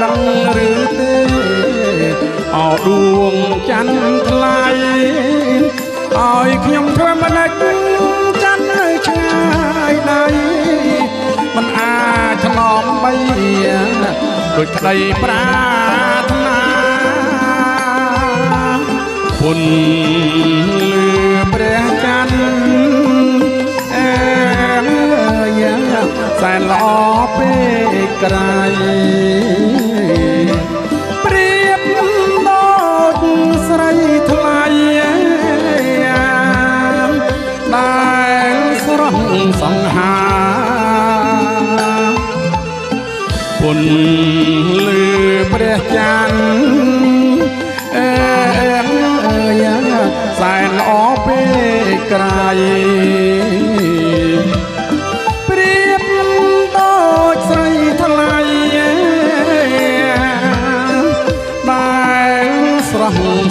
ដឹងឬទេអោដួងច័ន្ទថ្លៃឲ្យខ្ញុំធ្វើមិនដាច់ច័ន្ទនៅឆ្ងាយដៃមិនអាចថ្នមបីដូចក្តីប្រាថ្នាពុនលឺព្រះច័ន្ទសែនល្អពេកក្រៃព្រៀបដូចស្រីថ្លៃដែលស្រស់សង្ហាពុនលឺព្រះច័ន្ទសែនល្អពេកក្រៃ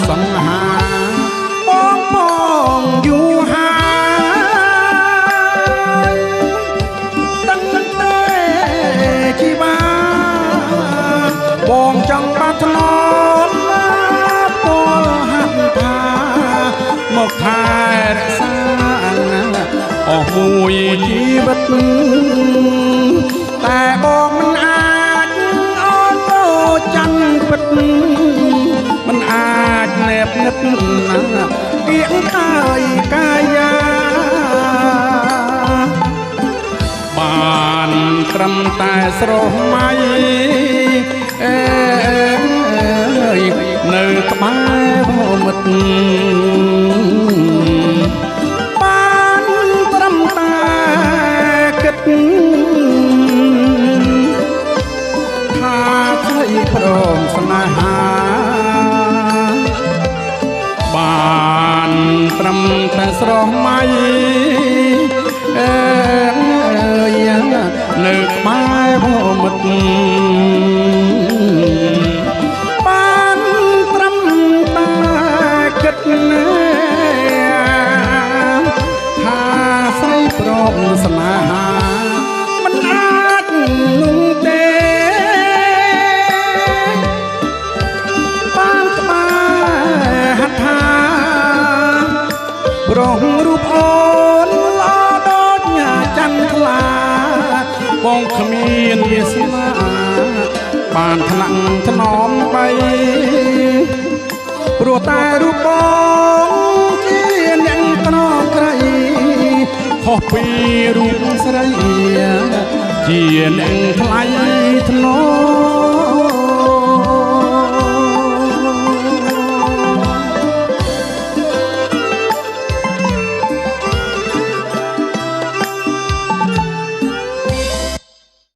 សង្ហាបងយូរហើយដឹងទេជីវ៉ាបងចង់បានថ្នមពលហាត់ថាមកថែរក្សាអស់មួយជីវិតតែបងមិនអាចអូនទៅច័ន្ទពិតមិនអាចណែបនិតណាគៀងកាយកាយាបានត្រឹមតែស្រស់មៃនៅក្បែរមិត្តបានត្រឹមតែគិតថាស្រីព្រមស្នេហាបានត្រឹមតែស្រស់មៃនៅក្បែរមិត្តបានត្រឹមតែគិតថាស្រីព្រមស្នេហាមិនអាចនឹងទេបានក្បែរហត្ថាប្រងរូបអូនល្អដូចញ៉ាច័ន្ទថ្លាបងគ្មានវាសនាបានថ្នាក់ថ្នមបីព្រោះតែរូបបងជាអ្នកក្រក្រៃខុសពីរូបស្រីជាអ្នកថ្លៃ